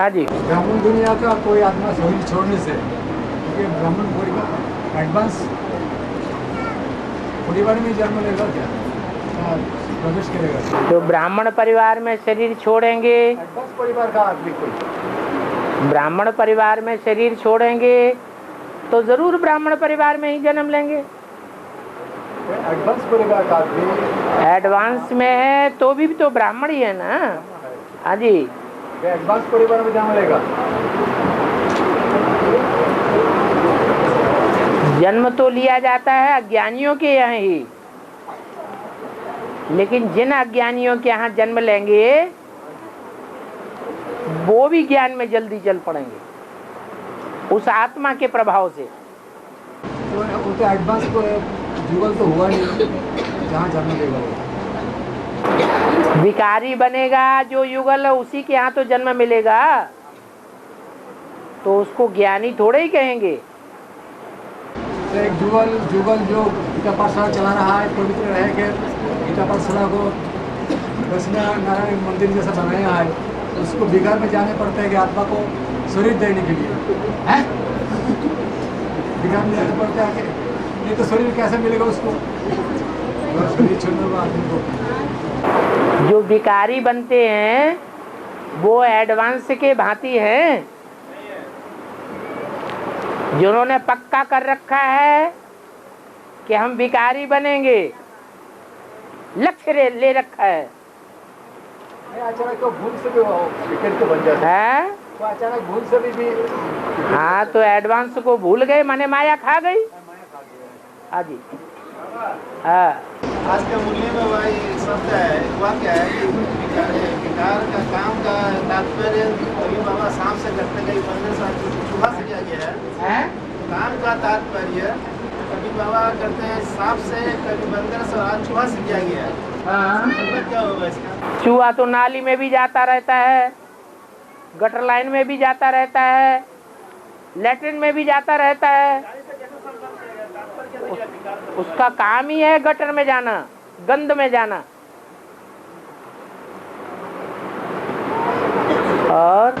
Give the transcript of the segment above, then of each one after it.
हाँ जी। ब्राह्मण दुनिया का कोई आत्मा शरीर छोड़ने से, क्योंकि ब्राह्मण परिवार एडवांस परिवार में जन्म लेगा क्या, प्रवेश करेगा? तो ब्राह्मण परिवार में शरीर छोड़ेंगे, एडवांस परिवार का आदमी कोई ब्राह्मण परिवार में शरीर छोड़ेंगे तो जरूर ब्राह्मण परिवार में ही जन्म लेंगे। एडवांस परिवार का आदमी एडवांस में है तो भी तो ब्राह्मण ही है ना। हाँ जी। एडवांस परिवार में जन्म लेगा। जन्म तो लिया जाता है अज्ञानियों के यहाँ ही, लेकिन जिन अज्ञानियों के यहाँ जन्म लेंगे वो भी ज्ञान में जल्दी चल पड़ेंगे उस आत्मा के प्रभाव से। तो वो तो एडवांस युगल तो हुआ नहीं जहाँ जन्म लेगा वो। विकारी बनेगा जो युगल है उसी के यहाँ तो जन्म मिलेगा, तो उसको ज्ञानी थोड़े ही कहेंगे। एक जुगल जो गीता पाठशाला चला रहा है, पवित्र रहेंगे, गीता पाठशाला को कृष्ण नारायण मंदिर जैसा बनाया है, उसको बिगाड़ में जाने पड़ता है कि आत्मा को शरीर देने के लिए है, बिगाड़ में जाने पड़ता है कि नहीं तो शरीर कैसे मिलेगा उसको, शरीर छोड़ने वाला आदमी को। जो भिखारी बनते हैं वो एडवांस के भांति हैं, जिन्होंने पक्का कर रखा है कि हम भिखारी बनेंगे, लक्ष्य ले रखा है। अचानक तो भूल से भी विकेट तो बन जाता है तो अचानक भूल से भी हाँ, तो एडवांस को भूल गए, माने माया खा गई। हाँ जी। हाँ, आज के मूल्य में वही शब्द है, वह क्या है कि विकार का काम का तात्पर्य कभी बाबा सांप से कटने गई बंदर से चूहा से किया गया है। काम का तात्पर्य कभी बाबा करते हैं सांप से, कभी बंदर से और चूहा से किया गया है। मतलब क्या होगा इसका? चूहा तो नाली में भी जाता रहता है, गटर लाइन में भी जाता रहता है, लेटरिन में भी जाता रहता है। उसका काम ही है गटर में जाना, गंद में जाना। और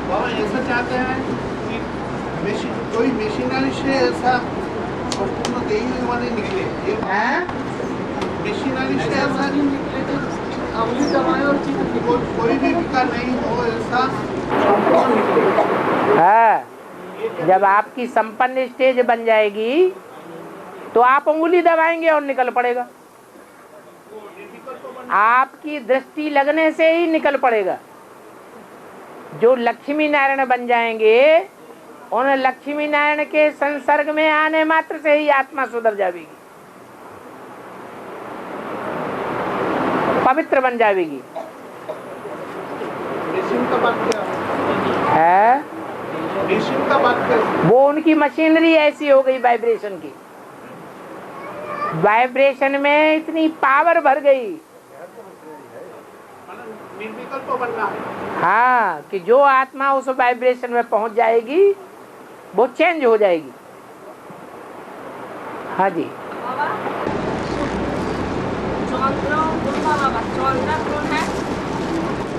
बाबा ऐसा चाहते हैं कि कोई मशीनरी से ऐसा संपूर्ण देही वाले निकले, मशीनरी से ऐसा अमली दवाएं और चीज कोई भी विकार नहीं हो, ऐसा है। जब आपकी संपन्न स्टेज बन जाएगी तो आप उंगली दबाएंगे और निकल पड़ेगा, आपकी दृष्टि लगने से ही निकल पड़ेगा। जो लक्ष्मी नारायण बन जाएंगे उन लक्ष्मी नारायण के संसर्ग में आने मात्र से ही आत्मा सुधर जाएगी, पवित्र बन जाएगी। है का बात कर, वो उनकी मशीनरी ऐसी हो गई वाइब्रेशन की, वाइब्रेशन में इतनी पावर भर गई निर्विकल्प बनना है। हाँ, कि जो आत्मा उस वाइब्रेशन में पहुंच जाएगी वो चेंज हो जाएगी। हाँ जी।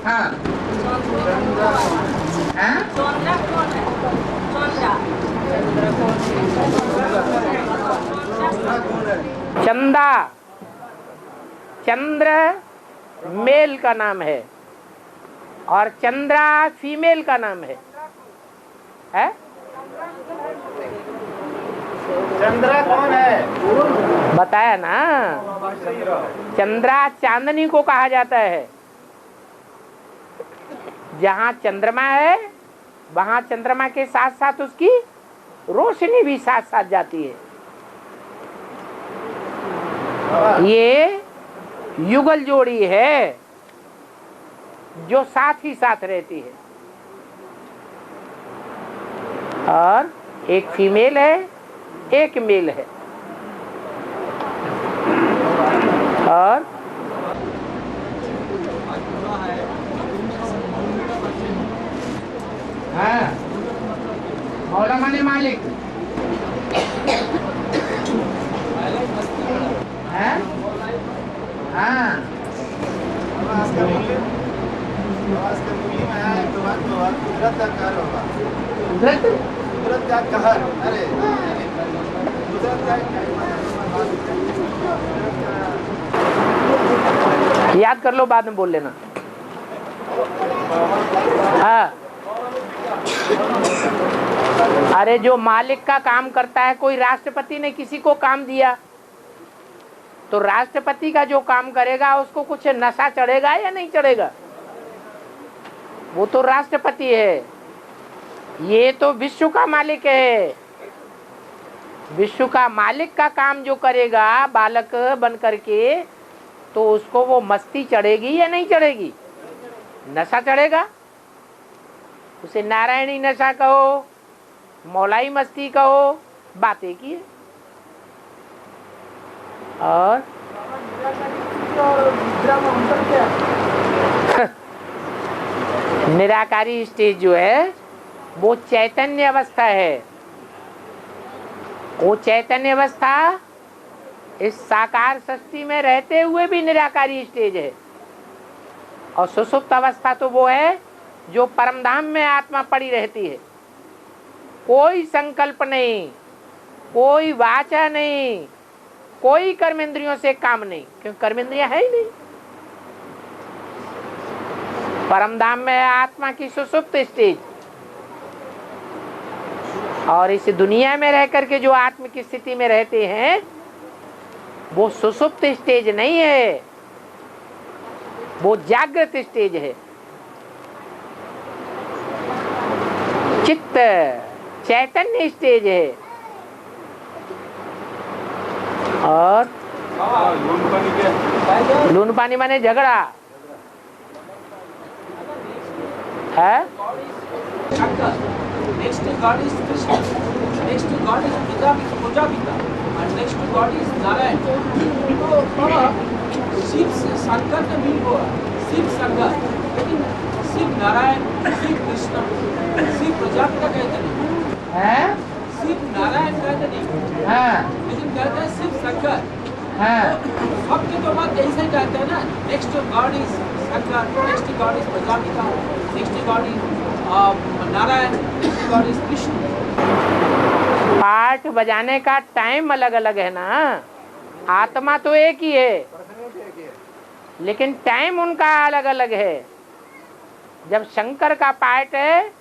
हाँ। चंदा, चंद्र मेल का नाम है और चंद्रा फीमेल का नाम है? चंद्रा कौन है? बताया ना, चंद्रा चांदनी को कहा जाता है। जहाँ चंद्रमा है वहाँ चंद्रमा के साथ साथ उसकी रोशनी भी साथ साथ जाती है। ये युगल जोड़ी है जो साथ ही साथ रहती है, और एक फीमेल है एक मेल है। और हाँ, मौला माने मालिक है। हाँ, आज का मूल्य में आया तो बाद में हुआ कुदरत का कहर होगा। कुदरत का कहर, अरे कुदरत का याद कर लो, बाद में बोल लेना। हाँ, अरे जो मालिक का काम करता है, कोई राष्ट्रपति ने किसी को काम दिया तो राष्ट्रपति का जो काम करेगा उसको कुछ नशा चढ़ेगा या नहीं चढ़ेगा? वो तो राष्ट्रपति है। ये तो विश्व का मालिक है। विश्व का मालिक का काम जो करेगा बालक बन करके, तो उसको वो मस्ती चढ़ेगी या नहीं चढ़ेगी? नशा चढ़ेगा। उसे नारायणी नशा कहो, मौलाई मस्ती कहो, बातें की है। और निराकारी स्टेज जो है वो चैतन्य अवस्था है। वो चैतन्य अवस्था इस साकार सृष्टि में रहते हुए भी निराकारी स्टेज है। और सुषुप्त अवस्था तो वो है जो परमधाम में आत्मा पड़ी रहती है। कोई संकल्प नहीं, कोई वाचा नहीं, कोई कर्मेंद्रियों से काम नहीं, क्योंकि कर्मेंद्रियां है ही नहीं। परमधाम में आत्मा की सुषुप्त स्टेज। और इस दुनिया में रह करके जो आत्म की स्थिति में रहते हैं वो सुषुप्त स्टेज नहीं है, वो जागृत स्टेज है। चित्त चैतन्य स्टेज है। और लून पानी माने झगड़ा है। Next to God is Krishna. Next to God is Prajapita. And next to God is Narayan. तो बाबा शिव से शंकर का मिल हुआ, शिव शंकर, लेकिन शिव नारायण, शिव कृष्ण, शिव प्रजापिता कहते नहीं हैं? शिव नारायण कहते नहीं। हाँ, लेकिन कहते हैं शिव शंकर। हाँ, सबके तो बात ऐसे ही कहते हैं ना। Next to God is Shankar, next to God is Prajapita, next to God is Narayan, next to God is Krishna. पाठ बजाने का टाइम अलग अलग है ना। आत्मा तो एक ही है, लेकिन टाइम उनका अलग अलग है। जब शंकर का पाठ है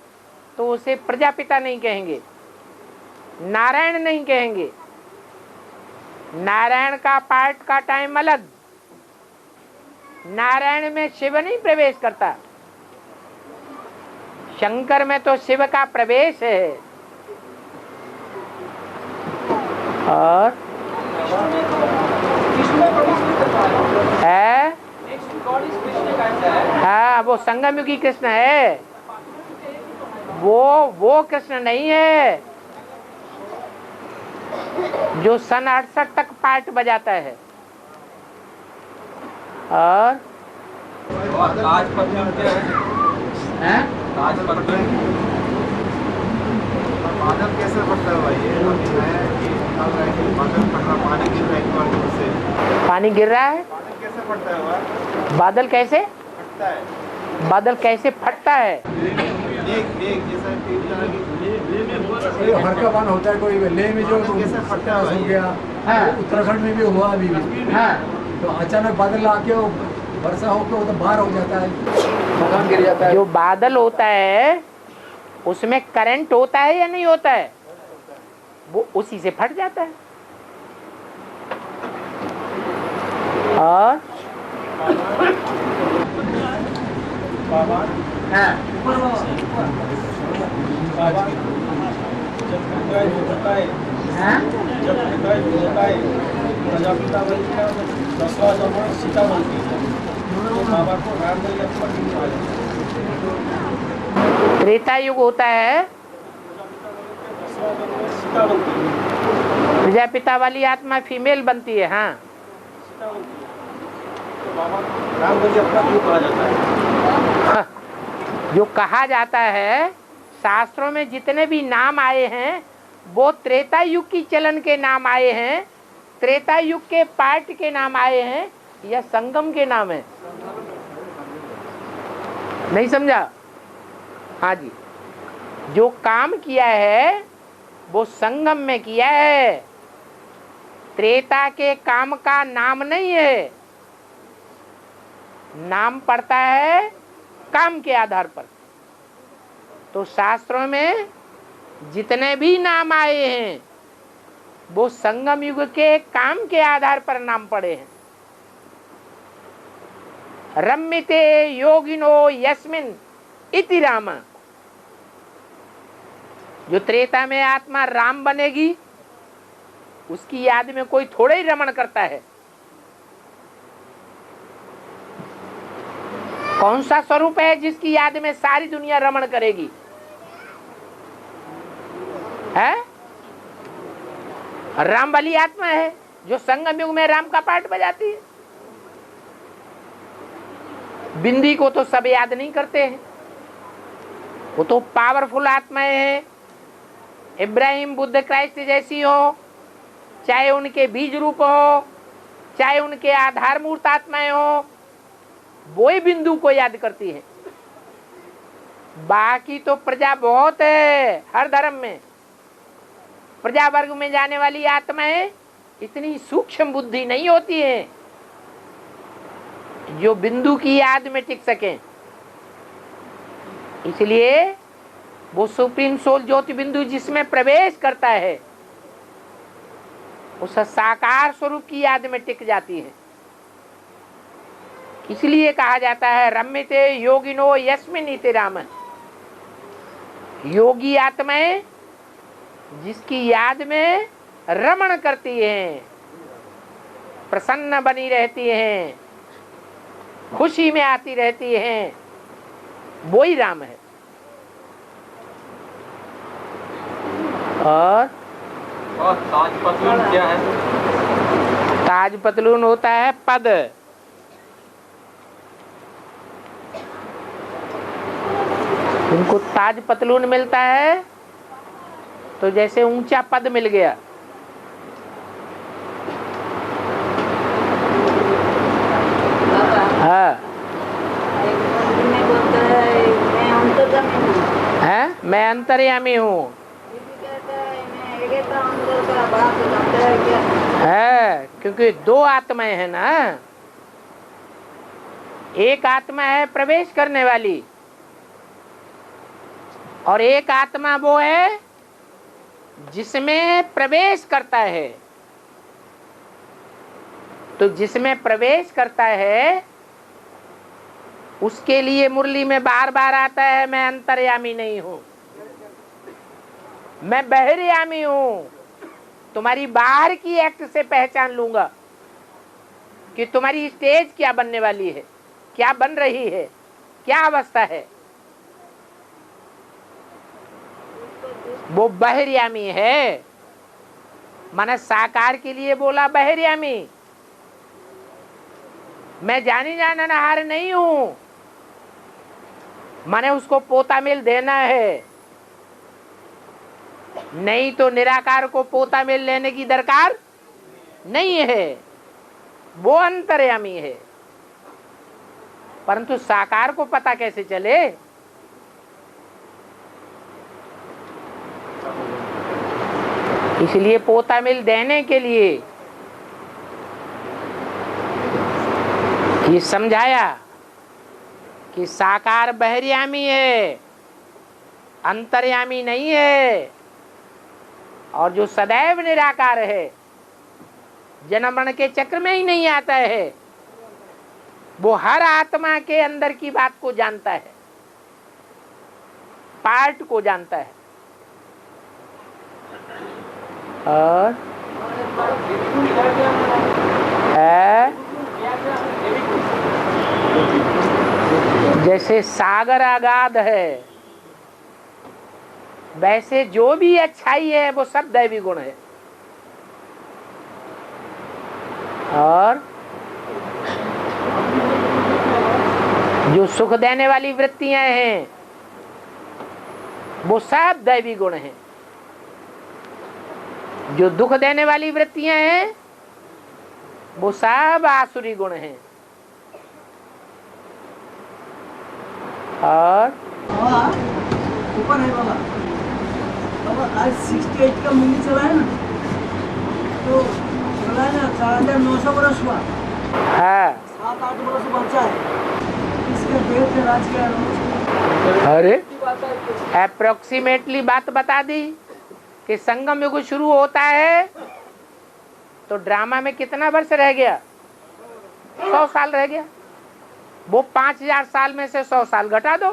तो उसे प्रजापिता नहीं कहेंगे, नारायण नहीं कहेंगे। नारायण का पाठ का टाइम अलग। नारायण में शिव नहीं प्रवेश करता, शंकर में तो शिव का प्रवेश है। और है, हाँ, वो संगमयुगी कृष्ण है। वो कृष्ण नहीं है जो सन 68 तक पाठ बजाता है। और बादल कैसे फटता है भाई? ये बादल फट रहा, पानी गिर रहा है एक बार जोर से। पानी गिर रहा है। बादल कैसे फटता है हुआ? बादल कैसे फटता है? बादल कैसे फटता है? जैसा हल्का बान होता है कोई लेह में जो कैसे फटता हो गया। हाँ। उत्तराखंड में भी हुआ अभी भी। हाँ, तो अचानक बादल आके वो वर्षा होकर वो तो बाहर हो जाता है, मकान गिर जाता है। जो बादल होता है उसमें करंट होता है या नहीं होता है? वो उसी से फट जाता है। और हाँ, हाँ? प्रजापिता बनती है, 10वां जन्म सीता बनती है, तो बाबा को राम ने लक्ष्मण जी को आया। त्रेता युग होता है, सीता बनती है, प्रजापिता वाली आत्मा फीमेल बनती है। हाँ, सीता बनती है, तो बाबा को राम जी अपना क्यों कहा जाता है? जो कहा जाता है, शास्त्रों में जितने भी नाम आए हैं वो त्रेता युग की चलन के नाम आए हैं, त्रेता युग के पाठ के नाम आए हैं, या संगम के नाम है। नहीं समझा? हाँ जी, जो काम किया है वो संगम में किया है। त्रेता के काम का नाम नहीं है, नाम पड़ता है काम के आधार पर। तो शास्त्रों में जितने भी नाम आए हैं वो संगम युग के काम के आधार पर नाम पड़े हैं। रम्यते योगिनो यस्मिन इति राम। जो त्रेता में आत्मा राम बनेगी उसकी याद में कोई थोड़ा ही रमण करता है। कौन सा स्वरूप है जिसकी याद में सारी दुनिया रमण करेगी? है राम वाली आत्मा है जो संगम युग में राम का पाठ बजाती है। बिंदी को तो सब याद नहीं करते हैं, वो तो पावरफुल आत्माएं हैं। इब्राहिम, बुद्ध, क्राइस्ट जैसी हो, चाहे उनके बीज रूप हो, चाहे उनके आधार मूर्त आत्माएं हो, वो ही बिंदु को याद करती है। बाकी तो प्रजा बहुत है, हर धर्म में प्रजा वर्ग में जाने वाली आत्माएं इतनी सूक्ष्म बुद्धि नहीं होती है जो बिंदु की याद में टिक सके। इसलिए वो सुप्रीम सोल ज्योति बिंदु जिसमें प्रवेश करता है उस साकार स्वरूप की याद में टिक जाती है। इसलिए कहा जाता है रम्यते योगिनो यस्मिन इति राम। योगी आत्माएं जिसकी याद में रमण करती हैं, प्रसन्न बनी रहती हैं, खुशी में आती रहती हैं, वो ही राम है। और ताज पतलून क्या है? ताज पतलून होता है पद। उनको ताज पतलून मिलता है तो जैसे ऊंचा पद मिल गया। हाँ है, मैं अंतर्यामी हूँ है, क्योंकि दो आत्माएं हैं ना। एक आत्मा है प्रवेश करने वाली और एक आत्मा वो है जिसमें प्रवेश करता है। तो जिसमें प्रवेश करता है उसके लिए मुरली में बार बार आता है मैं अंतर्यामी नहीं हूं, मैं बहिर्यामी हूं। तुम्हारी बाहर की एक्ट से पहचान लूंगा कि तुम्हारी स्टेज क्या बनने वाली है, क्या बन रही है, क्या अवस्था है। वो बहिर्यामी है। माने साकार के लिए बोला बहिर्यामी। मैं जानी जाननहार नहीं हूं, माने उसको पोता मिल देना है। नहीं तो निराकार को पोता मिल लेने की दरकार नहीं है, वो अंतर्यामी है। परंतु साकार को पता कैसे चले? इसलिए पोता मिल देने के लिए ये समझाया कि साकार बहिर्यामी है, अंतर्यामी नहीं है। और जो सदैव निराकार है, जन्म मरण के चक्र में ही नहीं आता है, वो हर आत्मा के अंदर की बात को जानता है, पार्ट को जानता है। और जैसे सागर अगाध है वैसे जो भी अच्छाई है वो सब दैवी गुण है। और जो सुख देने वाली वृत्तियां हैं वो सब दैवी गुण हैं। जो दुख देने वाली वृत्तियां हैं वो सब आसुरी गुण हैं। और ऊपर है बाबा। बाबा आज 68 का मूवी चला है ना, तो चला है ना 4900 बरस हुआ, हाँ 7-8 बरस बचा है, इसका देश के राज के अरे अप्रोक्सीमेटली बात बता दी कि संगम युग शुरू होता है तो ड्रामा में कितना वर्ष रह गया? 100 साल रह गया। वो 5000 साल में से 100 साल घटा दो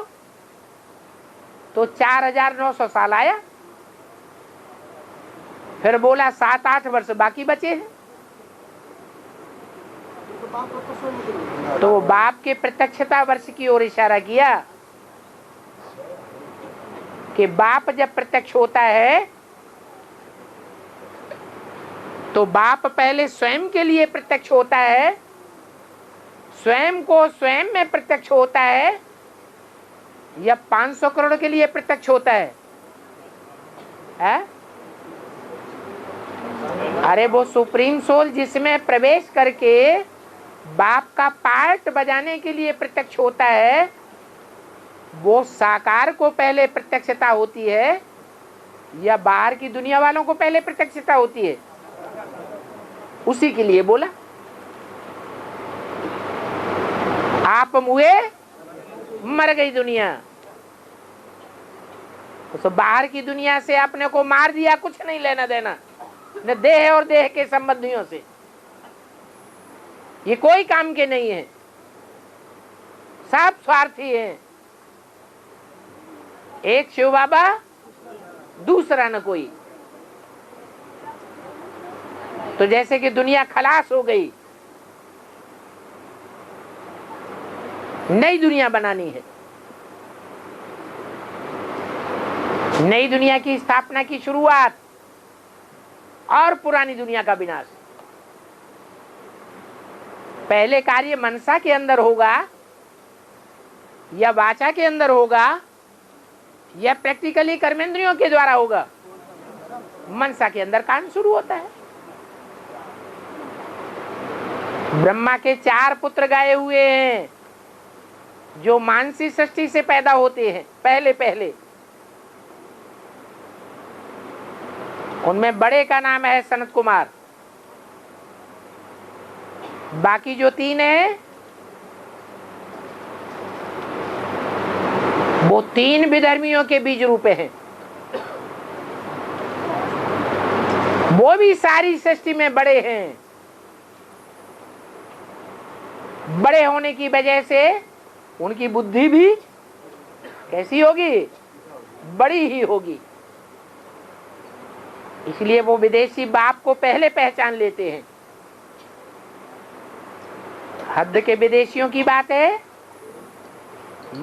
तो 4900 साल आया। फिर बोला 7-8 वर्ष बाकी बचे हैं। तो बाप के प्रत्यक्षता वर्ष की ओर इशारा किया कि बाप जब प्रत्यक्ष होता है तो बाप पहले स्वयं के लिए प्रत्यक्ष होता है, स्वयं को स्वयं में प्रत्यक्ष होता है, या 500 करोड़ के लिए प्रत्यक्ष होता है? अरे वो सुप्रीम सोल जिसमें प्रवेश करके बाप का पार्ट बजाने के लिए प्रत्यक्ष होता है, वो साकार को पहले प्रत्यक्षता होती है या बाहर की दुनिया वालों को पहले प्रत्यक्षता होती है? उसी के लिए बोला आप मुए मर गई दुनिया। तो बाहर की दुनिया से अपने को मार दिया, कुछ नहीं लेना देना, न देह और देह के संबंधियों से, ये कोई काम के नहीं है, सब स्वार्थी हैं। एक शिव बाबा, दूसरा न कोई। तो जैसे कि दुनिया खलास हो गई, नई दुनिया बनानी है, नई दुनिया की स्थापना की शुरुआत और पुरानी दुनिया का विनाश। पहले कार्य मनसा के अंदर होगा या वाचा के अंदर होगा या प्रैक्टिकली कर्मेंद्रियों के द्वारा होगा? मनसा के अंदर काम शुरू होता है। ब्रह्मा के 4 पुत्र गाए हुए हैं जो मानसी सृष्टि से पैदा होते हैं पहले पहले। उनमें बड़े का नाम है सनत कुमार, बाकी जो 3 हैं वो 3 विधर्मियों के बीज रूप हैं। वो भी सारी सृष्टि में बड़े हैं। बड़े होने की वजह से उनकी बुद्धि भी कैसी होगी? बड़ी ही होगी। इसलिए वो विदेशी बाप को पहले पहचान लेते हैं। हद के विदेशियों की बात है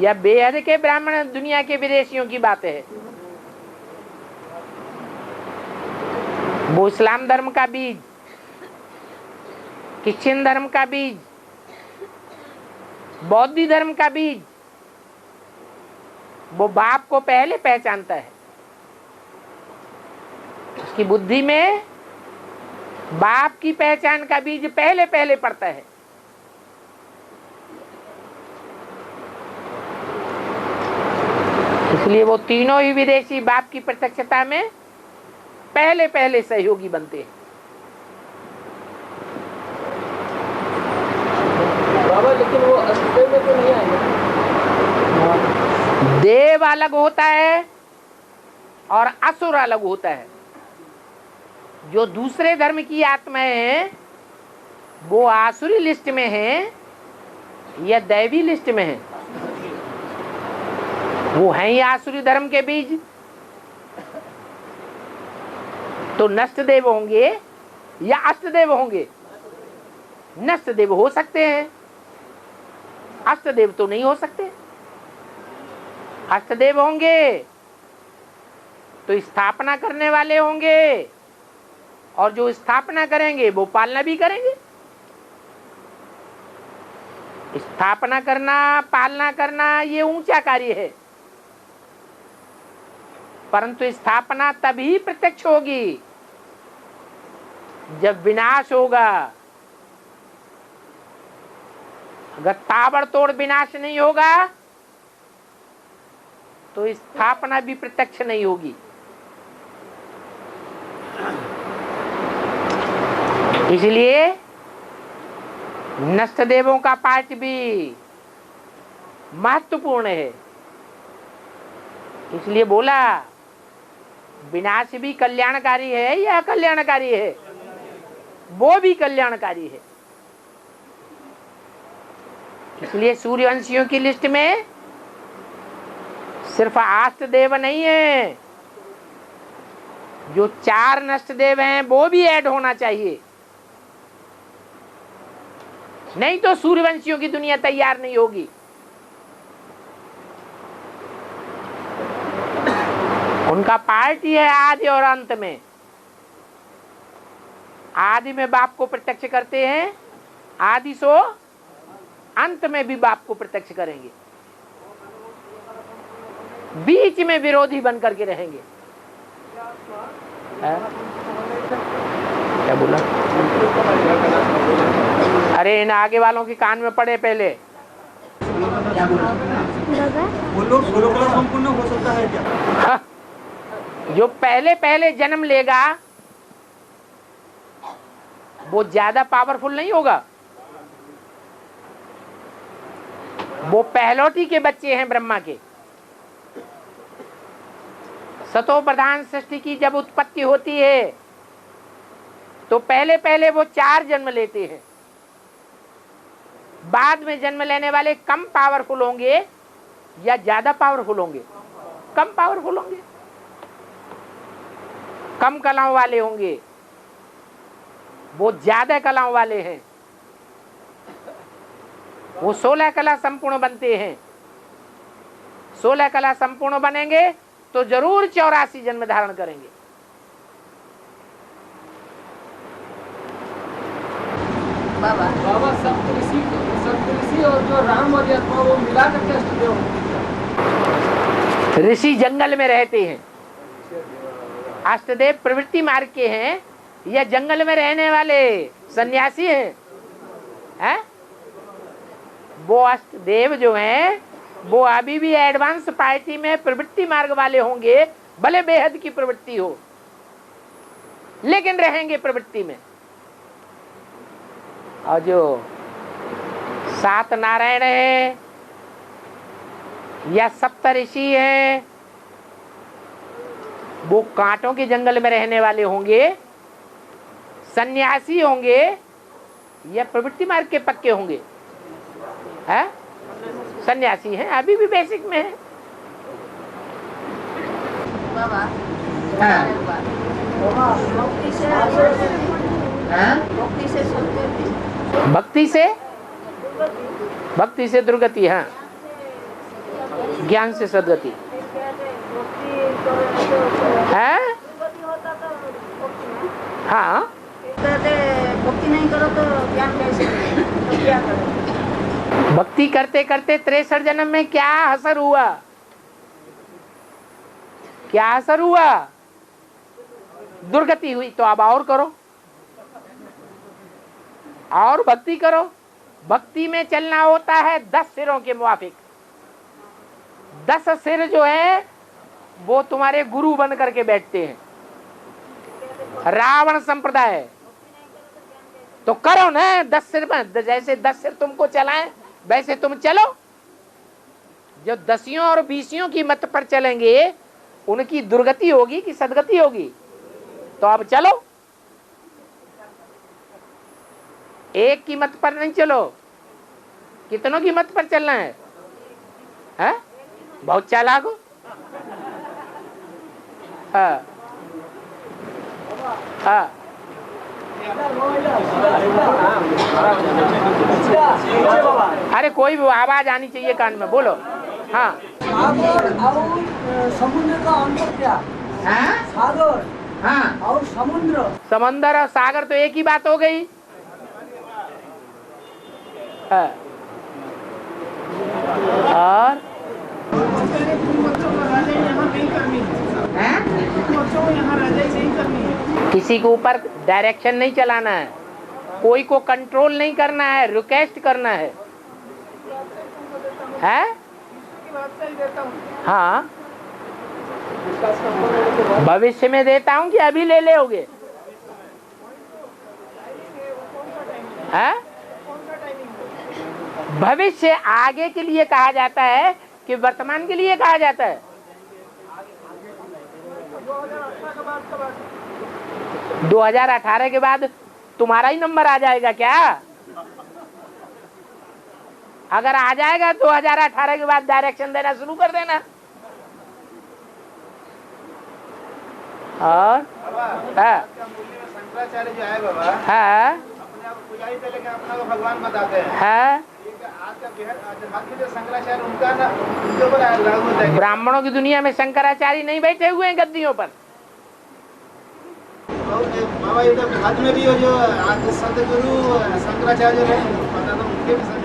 या बेहद के ब्राह्मण दुनिया के विदेशियों की बात है? वो इस्लाम धर्म का बीज, क्रिश्चियन धर्म का बीज, बौद्ध धर्म का बीज, वो बाप को पहले पहचानता है। उसकी बुद्धि में बाप की पहचान का बीज पहले पहले पड़ता है। इसलिए वो तीनों ही विदेशी बाप की प्रत्यक्षता में पहले पहले सहयोगी बनते हैं। बाबा लेकिन वो अस्तित्व में तो नहीं आएगा। देव अलग होता है और असुर अलग होता है। जो दूसरे धर्म की आत्माएं हैं वो आसुरी लिस्ट में हैं या दैवी लिस्ट में हैं? वो हैं ही आसुरी धर्म के बीज। तो नष्ट देव होंगे या अष्टदेव होंगे? नष्ट देव हो सकते हैं, अष्टदेव तो नहीं हो सकते। अष्टदेव होंगे तो स्थापना करने वाले होंगे और जो स्थापना करेंगे वो पालना भी करेंगे। स्थापना करना, पालना करना ये ऊंचा कार्य है, परंतु स्थापना तभी प्रत्यक्ष होगी जब विनाश होगा। अगर ताबड़तोड़ विनाश नहीं होगा तो तो स्थापना भी प्रत्यक्ष नहीं होगी। इसलिए नष्ट देवों का पाठ भी महत्वपूर्ण है। इसलिए बोला विनाश भी कल्याणकारी है या अकल्याणकारी है? वो भी कल्याणकारी है। इसलिए सूर्यवंशियों की लिस्ट में सिर्फ आष्ट देव नहीं है, जो 4 नष्ट देव हैं वो भी ऐड होना चाहिए, नहीं तो सूर्यवंशियों की दुनिया तैयार नहीं होगी। उनका पार्ट ही है आदि और अंत में। आदि में बाप को प्रत्यक्ष करते हैं, आदि सो अंत में भी बाप को प्रत्यक्ष करेंगे, बीच में विरोधी बन करके रहेंगे। क्या बोला? अरे इन आगे वालों के कान में पड़े पहले। वो लोग 16 कला संपूर्ण हो सकता है क्या? हाँ, जो पहले पहले जन्म लेगा वो ज्यादा पावरफुल नहीं होगा। वो पहलोटी के बच्चे हैं ब्रह्मा के। सतो प्रधान सृष्टि की जब उत्पत्ति होती है तो पहले पहले वो 4 जन्म लेते हैं। बाद में जन्म लेने वाले कम पावरफुल होंगे या ज्यादा पावरफुल होंगे? कम पावरफुल होंगे, कम कलाओं वाले होंगे। वो ज्यादा कलाओं वाले हैं, वो 16 कला संपूर्ण बनते हैं। 16 कला संपूर्ण बनेंगे तो जरूर 84 जन्म धारण करेंगे। बाबा सप्तऋषि और जो राम और आत्मा वो मिला करके अष्टदेव होंगे। ऋषि जंगल में रहते हैं, अष्टदेव प्रवृत्ति मार्ग के हैं या जंगल में रहने वाले सन्यासी हैं? वो अष्टदेव जो हैं वो अभी भी एडवांस पार्टी में प्रवृत्ति मार्ग वाले होंगे, भले बेहद की प्रवृत्ति हो, लेकिन रहेंगे प्रवृत्ति में। और जो 7 नारायण है या 7 ऋषि है वो कांटों के जंगल में रहने वाले होंगे, सन्यासी होंगे या प्रवृत्ति मार्ग के पक्के होंगे? है सन्यासी हैं, अभी भी बेसिक में है। भक्ति से दुर्गति, हाँ, ज्ञान से सदगति है। हाँ, भक्ति नहीं करो तो ज्ञान कैसे? तो क्या करो? भक्ति करते करते 63 जन्म में क्या असर हुआ? क्या असर हुआ? दुर्गति हुई। तो अब और करो, और भक्ति करो। भक्ति में चलना होता है 10 सिरों के मुवाफिक। 10 सिर जो है वो तुम्हारे गुरु बन करके बैठते हैं। रावण संप्रदाय तो करो ना 10 सिर में, जैसे 10 सिर तुमको चलाएं वैसे तुम चलो। जो 10 और 20 की मत पर चलेंगे उनकी दुर्गति होगी कि सदगति होगी? तो अब चलो, एक की मत पर नहीं चलो, कितनों की मत पर चलना है? हैं? बहुत चालाक हो। हाँ हाँ, अरे कोई भी आवाज आनी चाहिए कान में, बोलो। हाँ, सागर और समुद्र का अंतर क्या? सागर हाँ, और समुद्र। समंदर और सागर तो एक ही बात हो गई। हाँ। और किसी के ऊपर डायरेक्शन नहीं चलाना है, कोई को कंट्रोल नहीं करना है, रिक्वेस्ट करना है? हाँ, भविष्य में देता हूँ कि अभी ले लोगे? है भविष्य आगे के लिए कहा जाता है कि वर्तमान के लिए कहा जाता है? 2018 के बाद तुम्हारा ही नंबर आ जाएगा क्या? अगर आ जाएगा 2018 के बाद डायरेक्शन देना शुरू कर देना। और शंकराचार्य जो है बाबा, हाँ अपने आप पुजारी थे लेकिन अपना को भगवान बताते हैं। हाँ आज का आध्यात्मिक जो शंकराचार्य उनका ना उनके ऊपर लागू होता है। ब्राह्मणों की दुनिया में शंकराचार्य नहीं बैठे हुए हैं गद्दियों पर। बाबा ये तो बाद में भी जो आज सदगुरु शंकराचार्य है, पता तो उनके भी समय।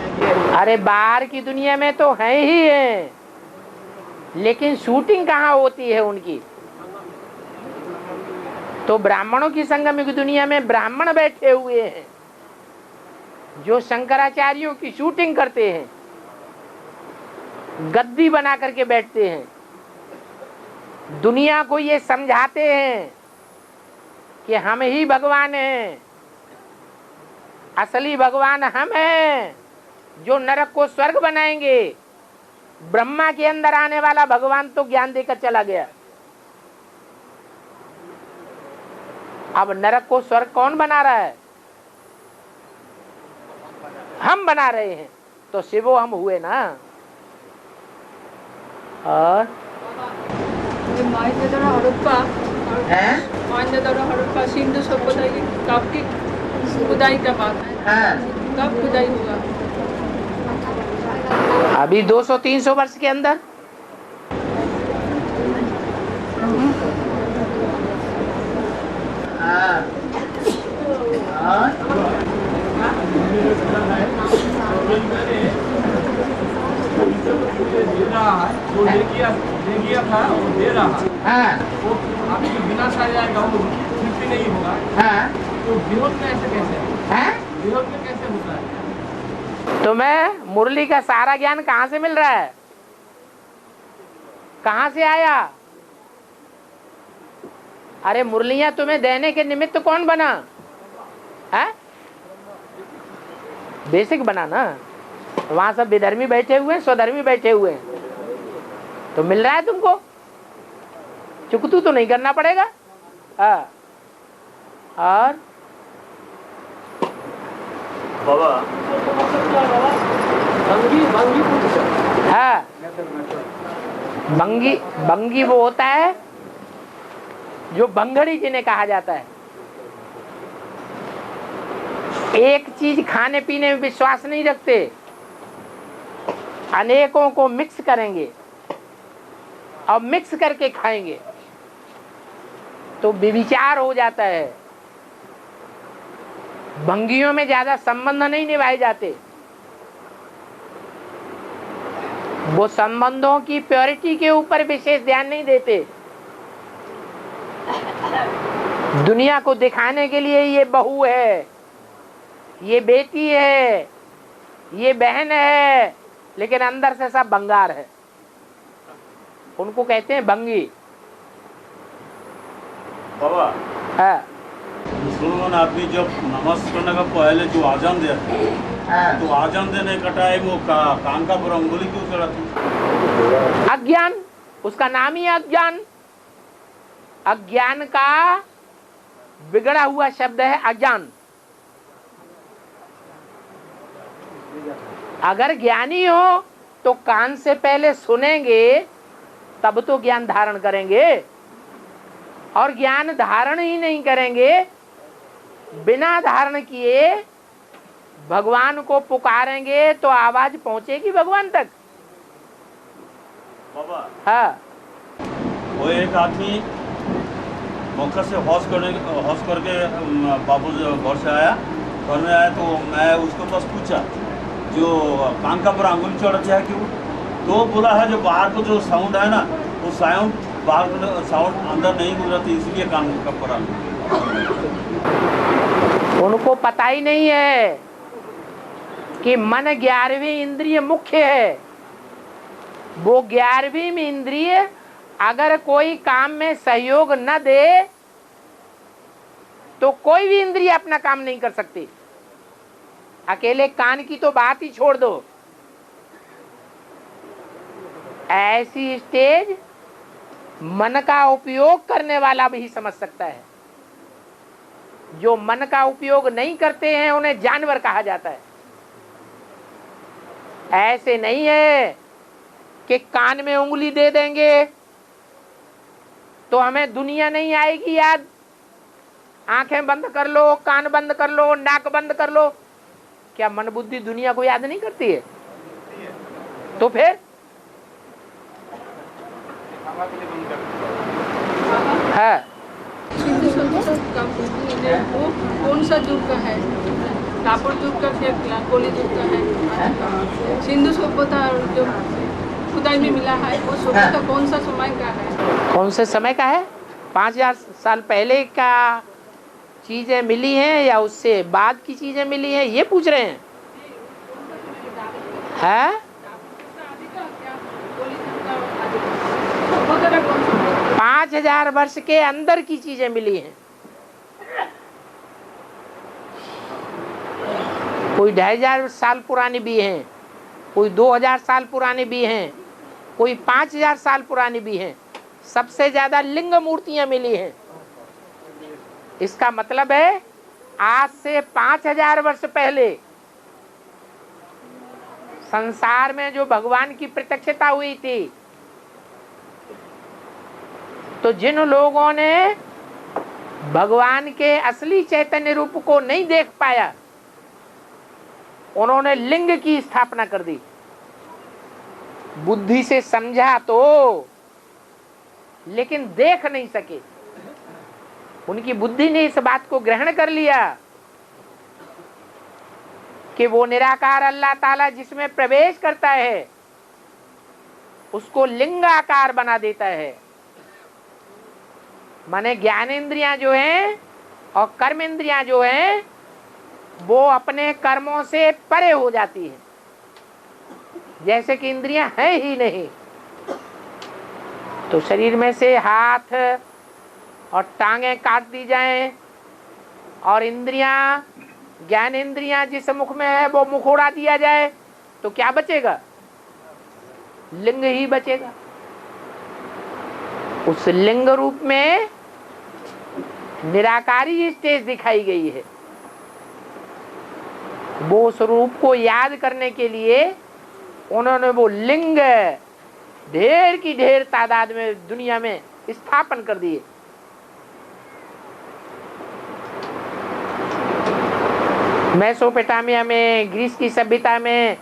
अरे बाहर की दुनिया में तो है ही है, लेकिन शूटिंग कहाँ होती है उनकी? तो ब्राह्मणों की संगम की दुनिया में ब्राह्मण बैठे हुए हैं जो शंकराचार्यों की शूटिंग करते हैं, गद्दी बना करके बैठते हैं, दुनिया को ये समझाते हैं कि हम ही भगवान हैं, असली भगवान हम हैं जो नरक को स्वर्ग बनाएंगे। ब्रह्मा के अंदर आने वाला भगवान तो ज्ञान देकर चला गया। अब नरक को स्वर्ग कौन बना रहा है? हम बना रहे हैं। तो शिवो हम हुए ना। और सिंधु सभ्यता की कब की खुदाई का बात है? कब खुदाई हुआ? अभी 200-300 वर्ष के अंदर। जो ले गया था वो दे रहा है, वो आपकी बिना सा जाएगा, वो भी नहीं होगा। तो विरोध में ऐसे कैसे विरोध में कैसे होता है? तुम्हें मुरली का सारा ज्ञान कहाँ से मिल रहा है? कहाँ से आया? अरे मुरलियां तुम्हें देने के निमित्त कौन बना है? बेसिक बना ना। वहां सब विधर्मी बैठे हुए हैं, स्वधर्मी बैठे हुए हैं, तो मिल रहा है तुमको। चुकतू तो नहीं करना पड़ेगा। हाँ। और बाबा हाँ, बंगी वो होता है जो बंगड़ी जिन्हें कहा जाता है। एक चीज खाने पीने में विश्वास नहीं रखते, अनेकों को मिक्स करेंगे और मिक्स करके खाएंगे तो विचार हो जाता है। भंगियों में ज्यादा संबंध नहीं निभाए जाते, वो संबंधों की प्योरिटी के ऊपर विशेष ध्यान नहीं देते। दुनिया को दिखाने के लिए ये बहू है, ये बेटी है, ये बहन है, लेकिन अंदर से सब बंगार है। उनको कहते हैं भंगी। बाबा हाँ। मुसलमान आदमी जब नमाज करने का पहले जो आजान दे, तो आजान देने का टाइम वो कान का पर अंगुली क्यों चढ़ाती? अज्ञान, उसका नाम ही अज्ञान। अज्ञान का बिगड़ा हुआ शब्द है अज्ञान। अगर ज्ञानी हो तो कान से पहले सुनेंगे तब तो ज्ञान धारण करेंगे, और ज्ञान धारण ही नहीं करेंगे, बिना धारण किए भगवान को पुकारेंगे तो आवाज पहुंचेगी भगवान तक। बाबा हाँ। वो एक आदमी मक्का से हौस करके बाबू घर से आया, घर में आया तो मैं उसके पास पूछा जो कान का पर अंगुली चढ़ाते है क्यों? तो बोला है जो बाहर को जो साउंड है ना, वो साउंड बाहर को साउंड अंदर नहीं गुजरती, इसलिए कान का पर अंगुली। उनको पता ही नहीं है कि मन 11वीं इंद्रिय मुख्य है। वो 11वीं इंद्रिय अगर कोई काम में सहयोग न दे तो कोई भी इंद्रिय अपना काम नहीं कर सकती। अकेले कान की तो बात ही छोड़ दो, ऐसी स्टेज मन का उपयोग करने वाला भी समझ सकता है। जो मन का उपयोग नहीं करते हैं उन्हें जानवर कहा जाता है। ऐसे नहीं है कि कान में उंगली दे देंगे तो हमें दुनिया नहीं आएगी याद। आंखें बंद कर लो, कान बंद कर लो, नाक बंद कर लो, क्या मन बुद्धि दुनिया को याद नहीं करती है? तो फिर है सिंधु सभ्यता का वो कौन सा युग का है? द्वापर युग का क्या कली युग का है? सिंधु सभ्यता जो खुदाई में मिला है वो सभ्यता कौन सा समय का है? कौन से समय का है? 5000 साल पहले का चीजें मिली हैं या उससे बाद की चीजें मिली हैं, ये पूछ रहे हैं? है 5000 वर्ष के अंदर की चीजें मिली हैं। कोई 2500 साल पुरानी भी हैं, कोई 2000 साल पुरानी भी हैं, कोई 5000 साल पुरानी भी हैं। सबसे ज्यादा लिंग मूर्तियां मिली हैं। इसका मतलब है आज से 5000 वर्ष पहले संसार में जो भगवान की प्रत्यक्षता हुई थी, तो जिन लोगों ने भगवान के असली चैतन्य रूप को नहीं देख पाया, उन्होंने लिंग की स्थापना कर दी। बुद्धि से समझा तो, लेकिन देख नहीं सके। उनकी बुद्धि ने इस बात को ग्रहण कर लिया कि वो निराकार अल्लाह ताला जिसमें प्रवेश करता है उसको लिंग आकार बना देता है। माने ज्ञानेंद्रियां जो हैं और कर्म इंद्रियां जो हैं वो अपने कर्मों से परे हो जाती हैं, जैसे कि इंद्रियां हैं ही नहीं। तो शरीर में से हाथ और टांगें काट दी जाएं और इंद्रियां, ज्ञान इंद्रियां जिस मुख में है वो मुख उड़ा दिया जाए, तो क्या बचेगा? लिंग ही बचेगा। उस लिंग रूप में निराकारी स्टेज दिखाई गई है। वो उस रूप को याद करने के लिए उन्होंने वो लिंग ढेर की ढेर तादाद में दुनिया में स्थापन कर दिए। मेसोपोटामिया में, ग्रीस की सभ्यता में,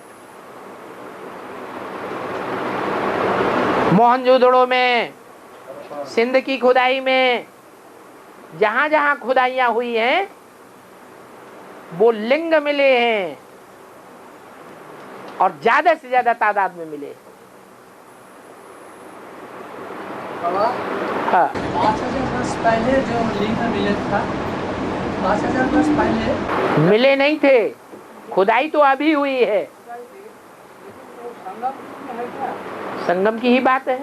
मोहनजोदड़ो में, सिंध की खुदाई में, जहां जहां खुदाइयां हुई हैं वो लिंग मिले हैं और ज्यादा से ज्यादा तादाद में मिले। हाँ, 5000 वर्ष पहले जो लिंग मिले था, 5000 वर्ष पहले मिले नहीं थे। खुदाई तो अभी हुई है। संगम की ही बात है।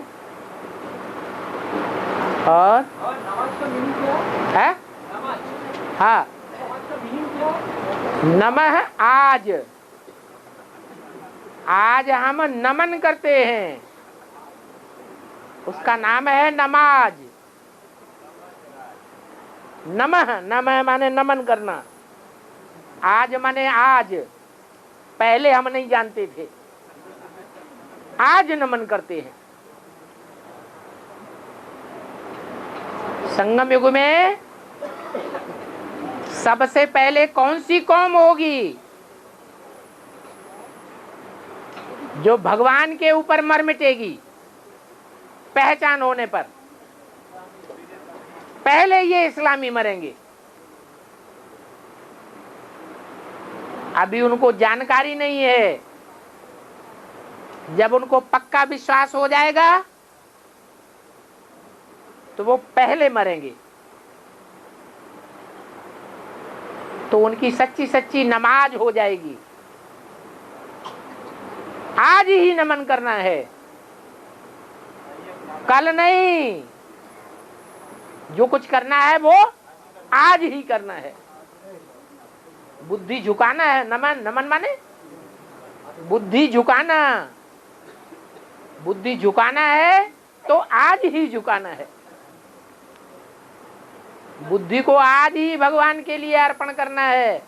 और है? हाँ, नमः आज, आज हम नमन करते हैं, उसका नाम है नमाज। नमः, नमः माने नमन करना, आज माने आज। पहले हम नहीं जानते थे, आज नमन करते हैं। संगम युग में सबसे पहले कौन सी कौम होगी जो भगवान के ऊपर मर मिटेगी पहचान होने पर? पहले ये इस्लामी मरेंगे। अभी उनको जानकारी नहीं है। जब उनको पक्का विश्वास हो जाएगा तो वो पहले मरेंगे। तो उनकी सच्ची सच्ची नमाज हो जाएगी। आज ही नमन करना है, कल नहीं, जो कुछ करना है वो आज ही करना है। बुद्धि झुकाना है, नमन, नमन माने बुद्धि झुकाना, बुद्धि झुकाना है तो आज ही झुकाना है। बुद्धि को आज ही भगवान के लिए अर्पण करना है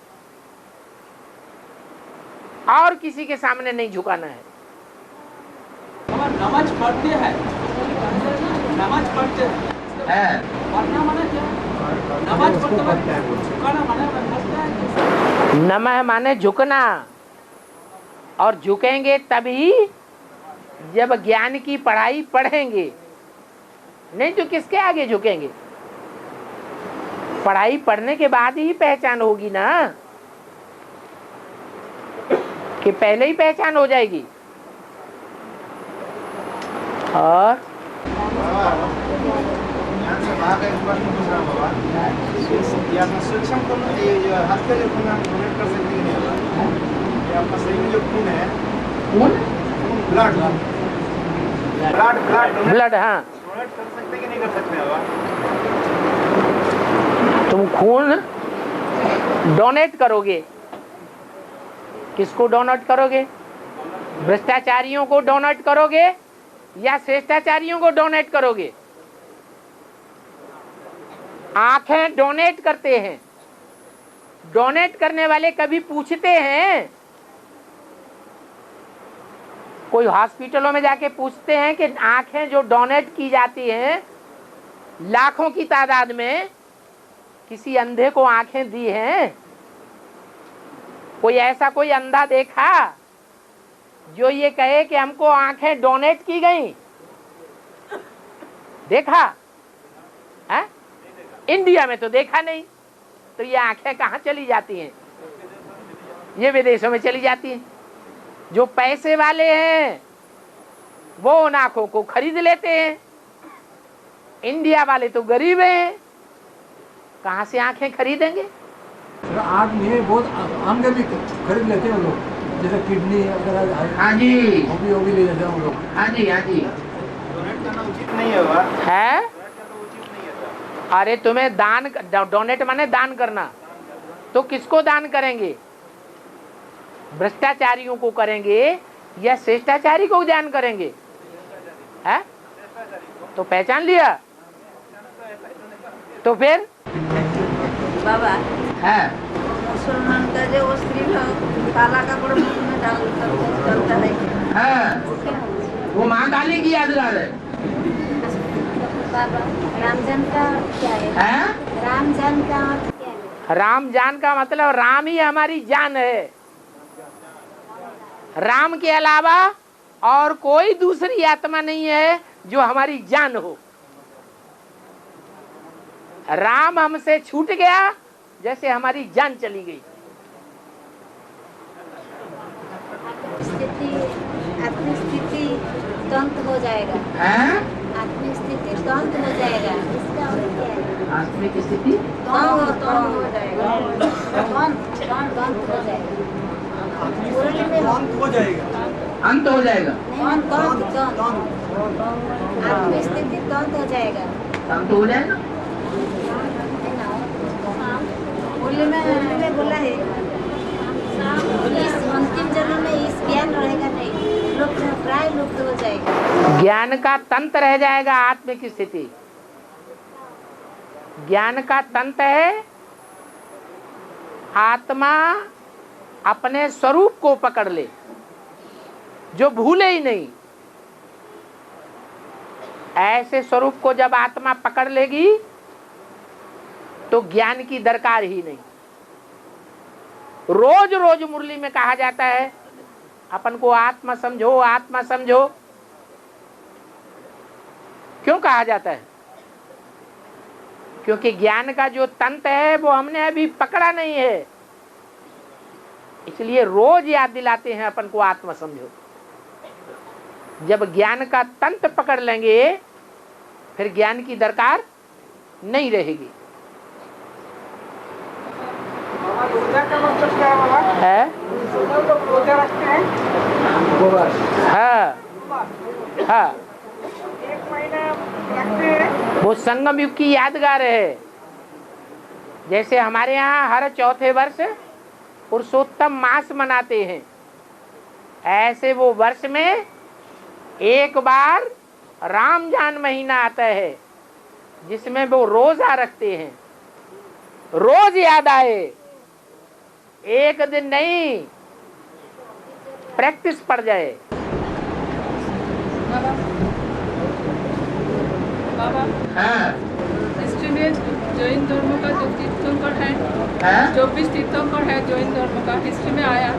और किसी के सामने नहीं झुकाना है। नमाज पढ़ते हैं, नमाज पढ़ते हैं, पढ़ना माने क्या? नमाज पढ़ते वक्त झुकाना माने नमः माने झुकना, और झुकेंगे तभी जब ज्ञान की पढ़ाई पढ़ेंगे, नहीं तो किसके आगे झुकेंगे? पढ़ाई पढ़ने के बाद ही पहचान होगी ना, कि पहले ही पहचान हो जाएगी। और यहाँ से बाहर का एक प्रश्न पूछ रहा हूँ बाबा, ये अपना सूक्ष्म खून, ये जो हाथ का जो खून हम डोनेट कर सकते हैं बाबा, ये अपना शरीर में जो खून है, ब्लड ब्लड, हाँ, डोनेट कर सकते कि नहीं कर सकते बाबा? तुम खून डोनेट करोगे, किसको डोनेट करोगे? भ्रष्टाचारियों को डोनेट करोगे या श्रेष्ठाचारियों को डोनेट करोगे? आंखें डोनेट करते हैं, डोनेट करने वाले कभी पूछते हैं? कोई हॉस्पिटलों में जाके पूछते हैं कि आंखें जो डोनेट की जाती हैं लाखों की तादाद में, किसी अंधे को आंखें दी हैं? कोई ऐसा कोई अंधा देखा जो ये कहे कि हमको आंखें डोनेट की गई? देखा है? इंडिया में तो देखा नहीं। तो ये आंखें कहाँ चली जाती हैं? ये विदेशों में चली जाती हैं। जो पैसे वाले हैं वो उन आंखों को खरीद लेते हैं, इंडिया वाले तो गरीब हैं, कहाँ से आंखें खरीदेंगे? आँख नहीं है, बहुत अंग भी खरीद लेते हैं लोग, जैसे किडनी अगर, हाँ जी, वो भी ले लेते हैं लोग। हाँ जी, हाँ जी। डोनेट करना उचित नहीं है बाबा, है? डोनेट करना उचित नहीं है। अरे तुम्हें दान, डोनेट माने दान करना, तो किसको दान करेंगे? भ्रष्टाचारियों को करेंगे या श्रेष्ठाचारी को दान करेंगे? है? तो पहचान लिया। तो फिर बाबा है मुसलमान का जो वो स्त्री काला कपड़ा मुंह में डालता है, वो माँ काली की यादगार है। बाबा रामजान का क्या है? रामजान का अर्थ क्या है? रामजान का मतलब राम ही हमारी जान है। राम के अलावा और कोई दूसरी आत्मा नहीं है जो हमारी जान हो। राम हमसे छूट गया जैसे हमारी जान चली गई। आत्मिक स्थिति द्वंद हो जाएगा। आत्मिक स्थिति द्वंद हो जाएगा, इसका अर्थ क्या है? आत्मिक स्थिति द्वंद हो जाएगा, द्वंद हो जाएगा, मुरली में हो जाएगा, अंत हो जाएगा, आत्मिक स्थिति द्वंद हो जाएगा, अंत हो जाएगा। मुरली में बोला है इस अंतिम जन्म में इस ज्ञान रहेगा नहीं, लुप्त प्राय लुप्त हो जाएगा। ज्ञान का तंत्र रह जाएगा। आत्मिक स्थिति ज्ञान का तंत्र है। आत्मा अपने स्वरूप को पकड़ ले, जो भूले ही नहीं। ऐसे स्वरूप को जब आत्मा पकड़ लेगी तो ज्ञान की दरकार ही नहीं। रोज रोज मुरली में कहा जाता है अपन को आत्मा समझो, आत्मा समझो। क्यों कहा जाता है? क्योंकि ज्ञान का जो तंत्र है वो हमने अभी पकड़ा नहीं है, इसलिए रोज याद दिलाते हैं अपन को आत्मा समझो। जब ज्ञान का तंत्र पकड़ लेंगे फिर ज्ञान की दरकार नहीं रहेगी। रोजा का मतलब क्या है? लोग रोजा रखते हैं, हाँ हाँ, एक महीना वो संगम युग की यादगार है। जैसे हमारे यहाँ हर चौथे वर्ष पुरुषोत्तम मास मनाते हैं, ऐसे वो वर्ष में एक बार रामजान महीना आता है जिसमें वो रोजा रखते हैं। रोज याद आए, एक दिन नहीं, प्रैक्टिस पड़ जाए। बाबा हाँ। हिस्ट्री में जैन धर्म का जो तीर्थंकर है, 24 तीर्थंकर है जैन धर्म का। हिस्ट्री में आया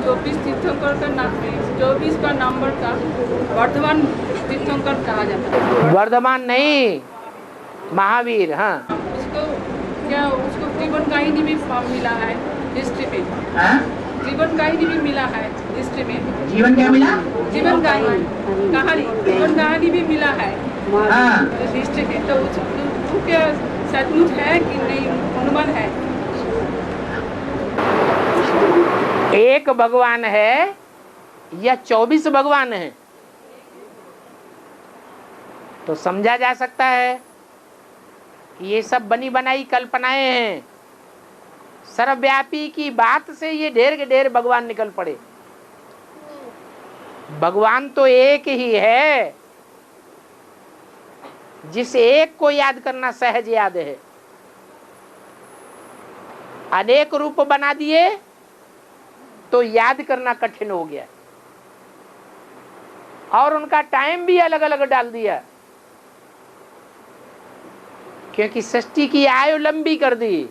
24 तीर्थंकर का नाम है, 24 का नंबर का वर्धमान तीर्थंकर कहा जाता है। वर्धमान नहीं, महावीर। हाँ, उसको क्या, उसको जीवन कहानी भी मिला है हिस्ट्री में। जीवन कहानी भी मिला है हिस्ट्री में। जीवन क्या मिला? जीवन कहानी जीवन कहानी भी मिला है हिस्ट्री में। तो वो क्या सचमुच है कि नहीं, अनुमान है? एक भगवान है या 24 भगवान है? तो समझा जा सकता है कि ये सब बनी बनाई कल्पनाएं हैं। सर्वव्यापी की बात से ये ढेर के ढेर भगवान निकल पड़े। भगवान तो एक ही है, जिस एक को याद करना सहज याद है। अनेक रूप बना दिए तो याद करना कठिन हो गया, और उनका टाइम भी अलग अलग डाल दिया, क्योंकि सृष्टि की आयु लंबी कर दी।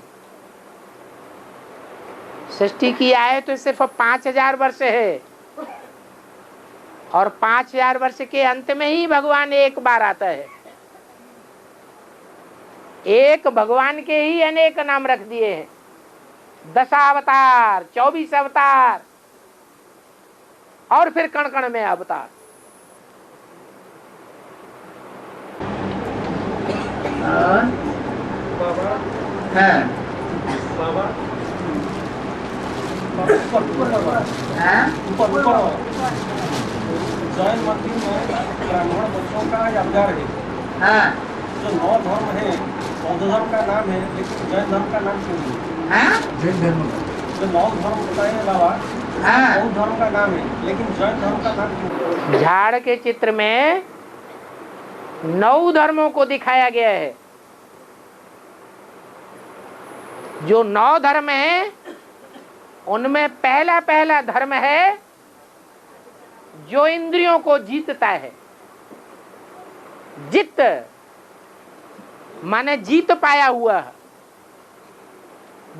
सृष्टि की आयु तो सिर्फ 5000 वर्ष है, और 5000 वर्ष के अंत में ही भगवान एक बार आता है। एक भगवान के ही अनेक नाम रख दिए हैं, 10 अवतार, 24 अवतार, और फिर कण कण में अवतार। बाबा हाँ। बाबा जैन मत में ब्राह्मण बच्चों का यादगार है। हाँ। जो 9 धर्म है, बौद्ध धर्म का नाम है, लेकिन जैन धर्म का नाम क्यों नहीं? जैन धर्म जो 9 धर्म बताए बाबा, बौद्ध धर्म का नाम है, लेकिन जैन धर्म का नाम क्यों नहीं? झाड़ के चित्र में 9 धर्मों को दिखाया गया है। जो 9 धर्म है उनमें पहला धर्म है जो इंद्रियों को जीतता है। जित माने जीत पाया हुआ।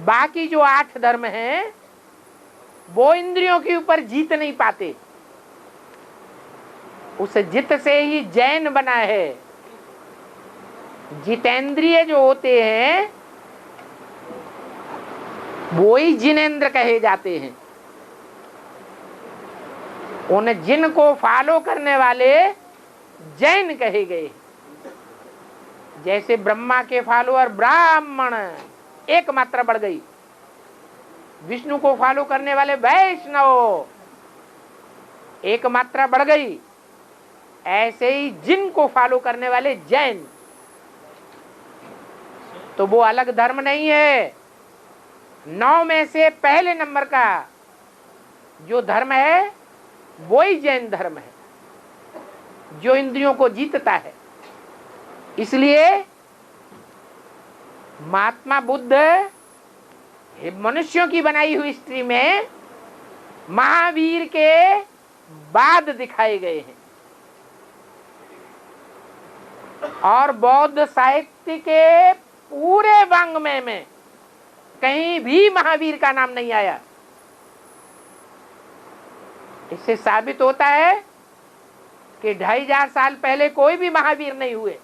बाकी जो 8 धर्म हैं वो इंद्रियों के ऊपर जीत नहीं पाते। उस जित से ही जैन बना है। जितेंद्रिय जो होते हैं वो ही जिनेंद्र कहे जाते हैं। उन जिन को फॉलो करने वाले जैन कहे गए। जैसे ब्रह्मा के फॉलोअर ब्राह्मण, एक मात्रा बढ़ गई। विष्णु को फॉलो करने वाले वैष्णव, एक मात्रा बढ़ गई। ऐसे ही जिन को फॉलो करने वाले जैन। तो वो अलग धर्म नहीं है। 9 में से पहले नंबर का जो धर्म है वो ही जैन धर्म है, जो इंद्रियों को जीतता है। इसलिए महात्मा बुद्ध मनुष्यों की बनाई हुई हिस्ट्री में महावीर के बाद दिखाए गए हैं। और बौद्ध साहित्य के पूरे वाङ्मय में कहीं भी महावीर का नाम नहीं आया। इससे साबित होता है कि 2500 साल पहले कोई भी महावीर नहीं हुए।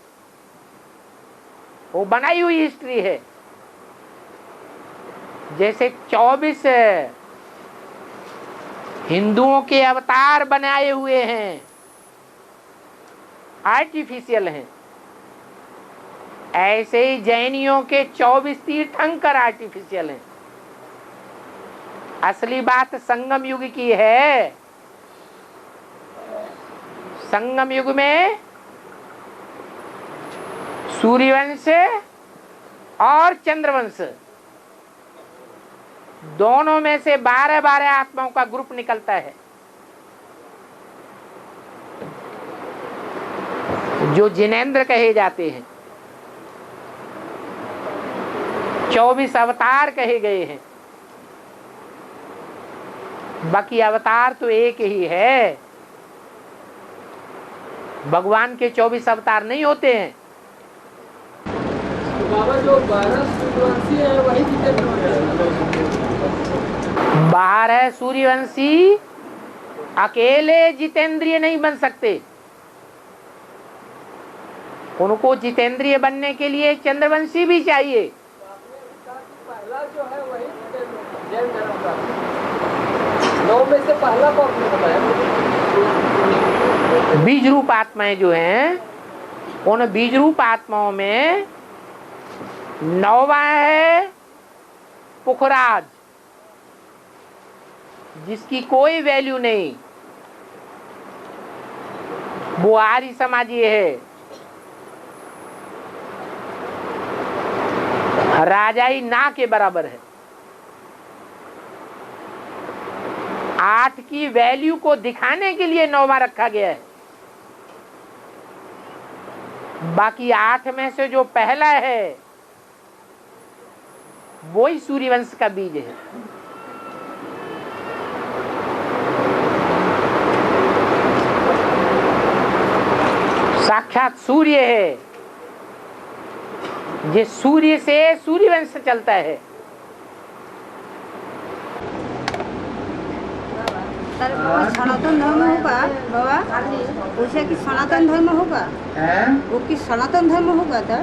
वो बनाई हुई हिस्ट्री है। जैसे 24 हिंदुओं के अवतार बनाए हुए हैं, आर्टिफिशियल हैं, ऐसे ही जैनियों के 24 तीर्थंकर आर्टिफिशियल हैं। असली बात संगम युग की है। संगम युग में सूर्यवंश और चंद्रवंश दोनों में से 12-12 आत्माओं का ग्रुप निकलता है। जो जिनेंद्र कहे जाते हैं, 24 अवतार कहे गए हैं। बाकी अवतार तो एक ही है, भगवान के 24 अवतार नहीं होते हैं। बाबा जो 12 सूर्यवंशी है वही बाहर है सूर्यवंशी, अकेले जितेंद्रिय नहीं बन सकते। उनको जितेंद्रिय बनने के लिए चंद्रवंशी भी चाहिए। पहला जो है वही जैन धर्म का 9 में से पहला कौन बताया? बीज रूप आत्माएं जो हैं, उन बीज रूप आत्माओं में 9वां है पुखराज, जिसकी कोई वैल्यू नहीं, वो आर्य समाजी है। राजाई ना के बराबर है। 8 की वैल्यू को दिखाने के लिए 9वां रखा गया है। बाकी 8 में से जो पहला है वही सूर्यवंश का बीज है। साक्षात सूर्य है, ये सूर्य से सूर्यवंश चलता है। सनातन धर्म होगा बाबा, वैसे कि सनातन धर्म होगा, वो कि सनातन धर्म होगा था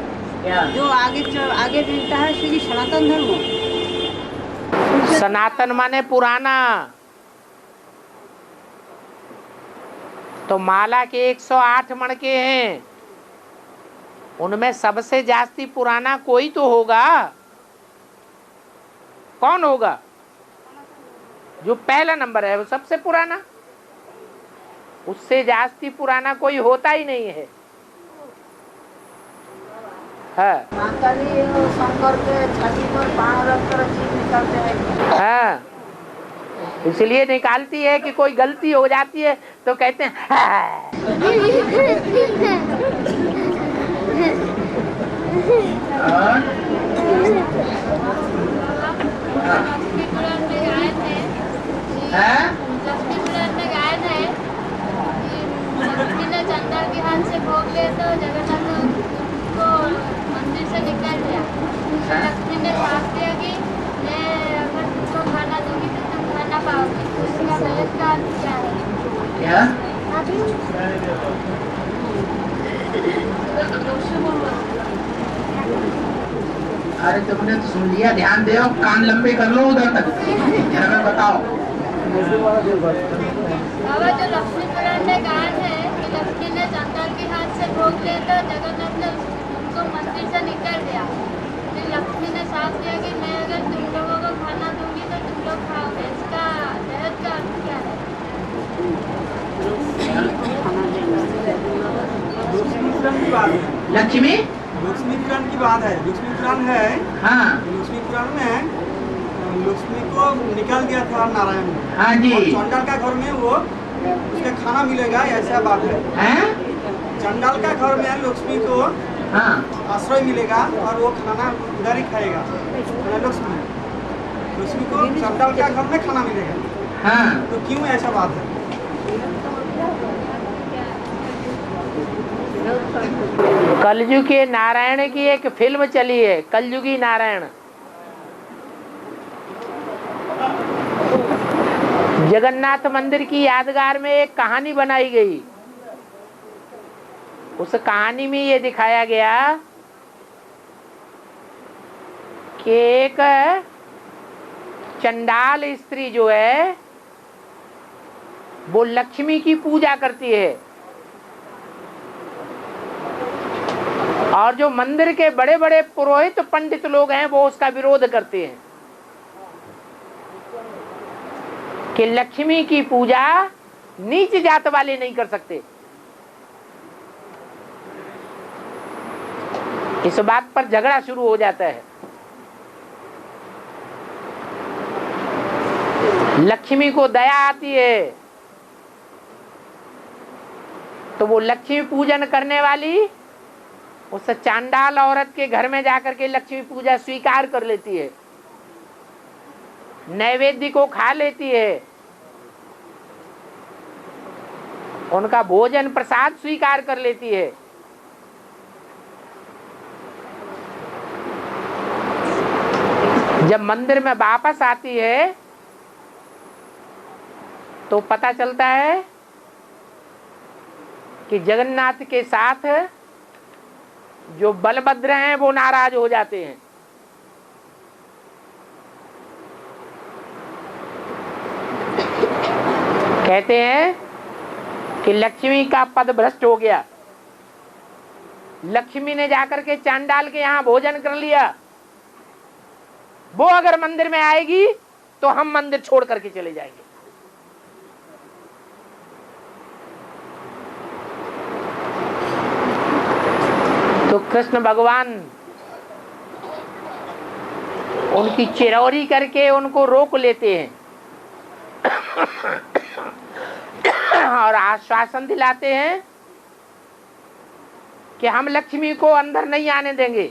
जो आगे चलता है, श्री सनातन धर्म। सनातन माने पुराना। तो माला के 108 मणके हैं, उनमें सबसे जास्ती पुराना कोई तो होगा। कौन होगा? जो पहला नंबर है वो सबसे पुराना, उससे जास्ती पुराना कोई होता ही नहीं है। शंकर के छाती पर बाण रखकर जीभ निकालते हैं। हाँ, इसलिए निकालती है कि कोई गलती हो जाती है तो कहते हैं लक्ष्मी ने चंदन के हाथ से भोग ले तो जगन्नाथ को मंदिर से निकल गया। लक्ष्मी ने साफ किया कि मैं अगर तुमको खाना दूंगी तो तुम खाना पाओगी। उसका गलत का अर्थ क्या है? अरे तुमने तो सुन लिया, ध्यान दे, कान लंबे कर लो उधर तक, जरा बताओ। बाबा जो लक्ष्मी पुराण में गान है कि लक्ष्मी ने चंदन के हाथ से भोग ले तो जगन्नाथ ने उनको मंदिर से निकल गया। फिर लक्ष्मी ने साफ किया कि मैं अगर तुम लोगों को खाना दूंगी तो तुम लोग खाओगे। इसका जहद का अर्थ क्या है? लक्ष्मी लक्ष्मी पुराण की बात है। लक्ष्मी पुराण है, हाँ, लक्ष्मी पुराण में लक्ष्मी को निकाल दिया था नारायण। हाँ जी। और चंडाल का घर में वो उसके खाना मिलेगा, ऐसा बात है। चंडाल का घर में लक्ष्मी को हाँ आश्रय मिलेगा और वो खाना उधर ही खाएगा। लक्ष्मी को चंडाल का घर में खाना मिलेगा। हाँ, तो क्यों ऐसा बात है? कलयुग के नारायण की एक फिल्म चली है, कलयुगी नारायण। जगन्नाथ मंदिर की यादगार में एक कहानी बनाई गई। उस कहानी में ये दिखाया गया कि एक चंडाल स्त्री जो है वो लक्ष्मी की पूजा करती है, और जो मंदिर के बड़े बड़े पुरोहित पंडित लोग हैं वो उसका विरोध करते हैं कि लक्ष्मी की पूजा नीच जात वाले नहीं कर सकते। इस बात पर झगड़ा शुरू हो जाता है। लक्ष्मी को दया आती है तो वो लक्ष्मी पूजन करने वाली उस चांडाल औरत के घर में जाकर के लक्ष्मी पूजा स्वीकार कर लेती है, नैवेद्य को खा लेती है, उनका भोजन प्रसाद स्वीकार कर लेती है। जब मंदिर में वापस आती है तो पता चलता है कि जगन्नाथ के साथ जो बलभद्र हैं वो नाराज हो जाते हैं। कहते हैं कि लक्ष्मी का पद भ्रष्ट हो गया, लक्ष्मी ने जाकर के चांडाल के यहाँ भोजन कर लिया, वो अगर मंदिर में आएगी तो हम मंदिर छोड़ करके चले जाएंगे। तो कृष्ण भगवान उनकी चिरौरी करके उनको रोक लेते हैं और आश्वासन दिलाते हैं कि हम लक्ष्मी को अंदर नहीं आने देंगे,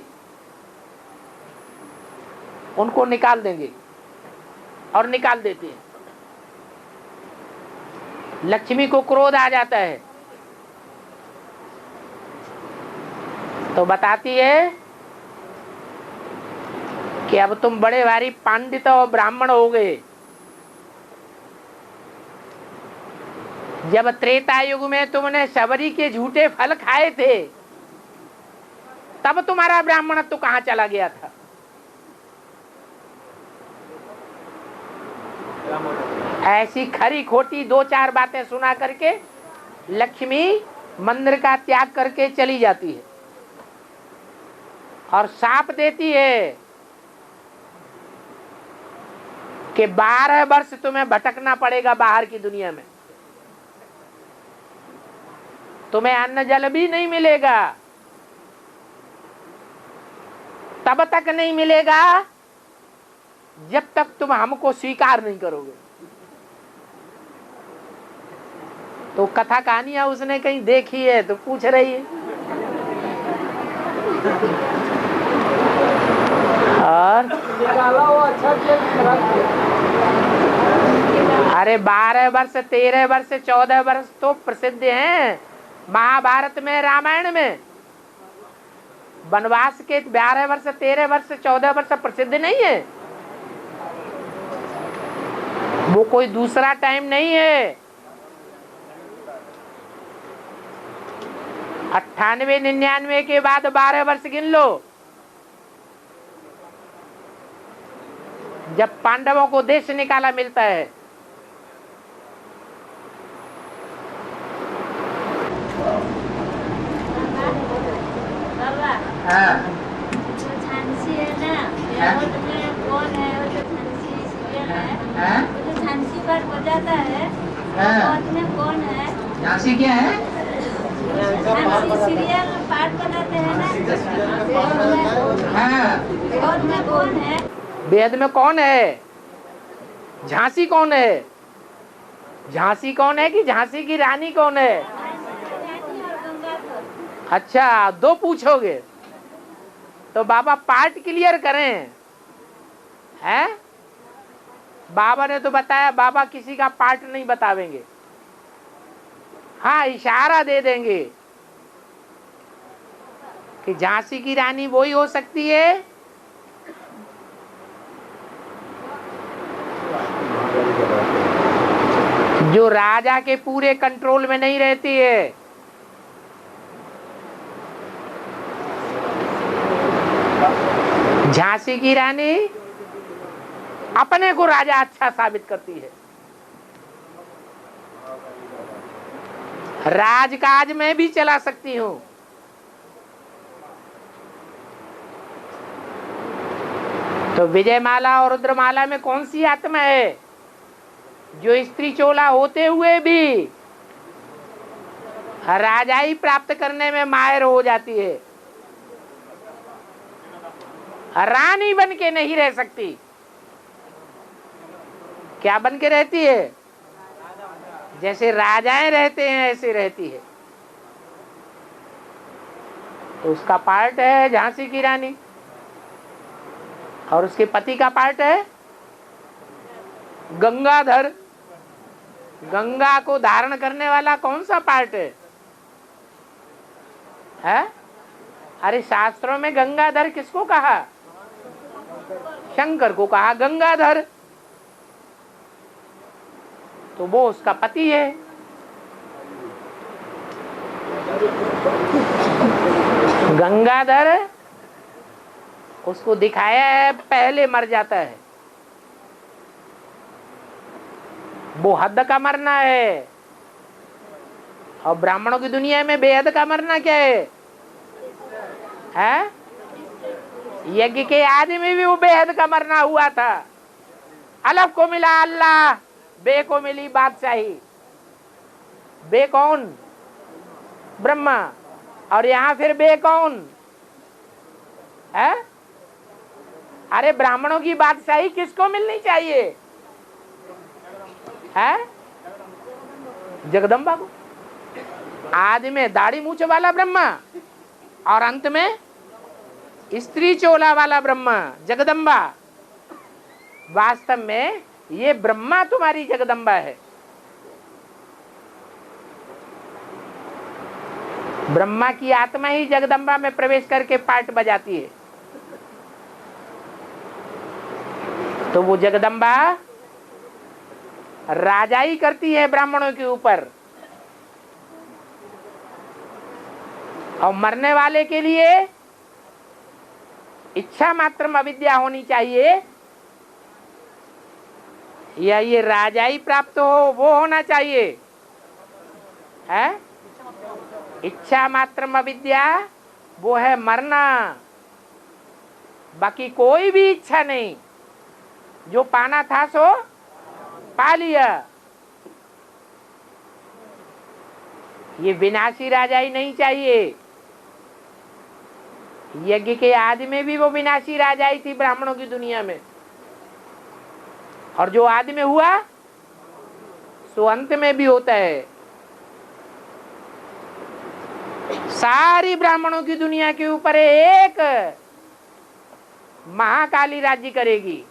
उनको निकाल देंगे, और निकाल देते हैं। लक्ष्मी को क्रोध आ जाता है तो बताती है कि अब तुम बड़े भारी पंडित और ब्राह्मण हो गए। जब त्रेता युग में तुमने शबरी के झूठे फल खाए थे तब तुम्हारा ब्राह्मणत्व कहाँ चला गया था? ऐसी खरी खोटी दो चार बातें सुना करके लक्ष्मी मंदिर का त्याग करके चली जाती है और शाप देती है कि 12 वर्ष तुम्हें भटकना पड़ेगा बाहर की दुनिया में, तुम्हें अन्न जल भी नहीं मिलेगा, तब तक नहीं मिलेगा जब तक तुम हमको स्वीकार नहीं करोगे। तो कथा कहानियां उसने कहीं देखी है तो पूछ रही है। और अरे 12 वर्ष 13 वर्ष 14 वर्ष तो प्रसिद्ध हैं महाभारत में, रामायण में। वनवास के 12 वर्ष 13 वर्ष 14 वर्ष प्रसिद्ध नहीं है, वो कोई दूसरा टाइम नहीं है। 98 99 के बाद 12 वर्ष गिन लो, जब पांडवों को देश निकाला मिलता है। जो झांसी है ना, वो में कौन है? वो जो झांसी सीरियल है, वो जो झांसी पर बजाता है, वो में कौन है? झांसी क्या है? झांसी सीरियल में पाठ बनाते हैं ना, वो में कौन है? वेद में कौन है? झांसी कौन है? झांसी कौन है कि झांसी की रानी कौन है? अच्छा, दो पूछोगे तो बाबा पार्ट क्लियर करें हैं? बाबा ने तो बताया, बाबा किसी का पार्ट नहीं बतावेंगे, हाँ इशारा दे देंगे कि झांसी की रानी वही हो सकती है जो राजा के पूरे कंट्रोल में नहीं रहती है। झांसी की रानी अपने को राजा अच्छा साबित करती है, राजकाज में भी चला सकती हूं। तो विजयमाला और रुद्रमाला में कौन सी आत्मा है जो स्त्री चोला होते हुए भी राजाई प्राप्त करने में माहिर हो जाती है? रानी बन के नहीं रह सकती। क्या बन के रहती है? जैसे राजाएं रहते हैं ऐसे रहती है। तो उसका पार्ट है झांसी की रानी, और उसके पति का पार्ट है गंगाधर। गंगा को धारण करने वाला कौन सा पार्ट है? अरे शास्त्रों में गंगाधर किसको कहा? शंकर को कहा गंगाधर। तो वो उसका पति है। गंगाधर उसको दिखाया है पहले मर जाता है, वो हद का मरना है। और ब्राह्मणों की दुनिया में बेहद का मरना क्या है? यज्ञ के आदि में भी वो बेहद का मरना हुआ था। अलग को मिला अल्लाह, बे को मिली बादशाही। बे कौन? ब्रह्मा। और यहाँ फिर बे कौन है? अरे ब्राह्मणों की बादशाही किसको मिलनी चाहिए? है जगदम्बा को। आदि में दाढ़ी मूछ वाला ब्रह्मा, और अंत में स्त्री चोला वाला ब्रह्मा जगदम्बा। वास्तव में ये ब्रह्मा तुम्हारी जगदम्बा है। ब्रह्मा की आत्मा ही जगदम्बा में प्रवेश करके पार्ट बजाती है। तो वो जगदम्बा राजाई करती है ब्राह्मणों के ऊपर। और मरने वाले के लिए इच्छा मात्र अविद्या होनी चाहिए, या ये राजाई प्राप्त हो वो होना चाहिए है? इच्छा मात्र अविद्या वो है मरना, बाकी कोई भी इच्छा नहीं। जो पाना था सो पा लिया। ये विनाशी राजाई नहीं चाहिए। यज्ञ के आदि में भी वो विनाशी राजाई थी ब्राह्मणों की दुनिया में, और जो आदि में हुआ सो अंत में भी होता है। सारी ब्राह्मणों की दुनिया के ऊपर एक महाकाली राज्य करेगी,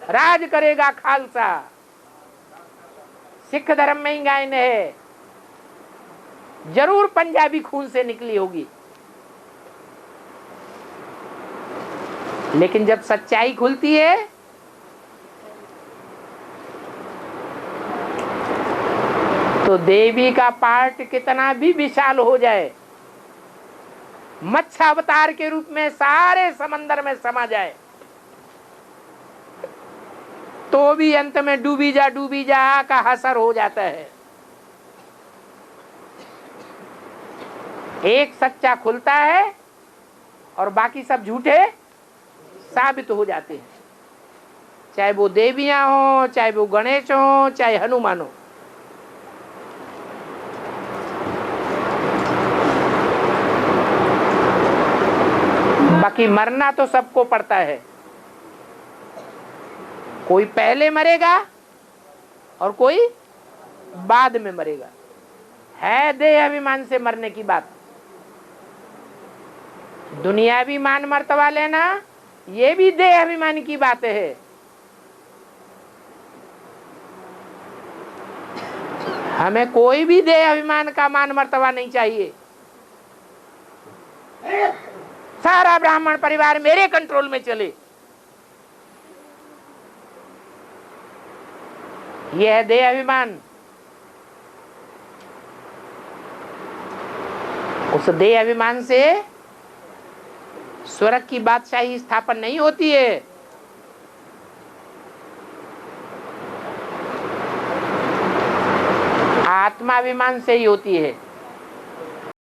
राज करेगा खालसा। सिख धर्म में ही गायन है, जरूर पंजाबी खून से निकली होगी। लेकिन जब सच्चाई खुलती है तो देवी का पार्ट कितना भी विशाल हो जाए, मत्स्य अवतार के रूप में सारे समंदर में समा जाए, तो भी अंत में डूबी जा का असर हो जाता है। एक सच्चा खुलता है और बाकी सब झूठे साबित हो जाते हैं। चाहे वो देवियां हो, चाहे वो गणेश हो, चाहे हनुमान हो। बाकी मरना तो सबको पड़ता है। कोई पहले मरेगा और कोई बाद में मरेगा। है देह अभिमान से मरने की बात। दुनियावी मान मर्तबा लेना ये भी देह अभिमान की बात है। हमें कोई भी देह अभिमान का मान मर्तबा नहीं चाहिए। सारा ब्राह्मण परिवार मेरे कंट्रोल में चले, यह है देह अभिमान। उस देह अभिमान से स्वर्ग की बादशाही स्थापन नहीं होती है। आत्माभिमान से ही होती है।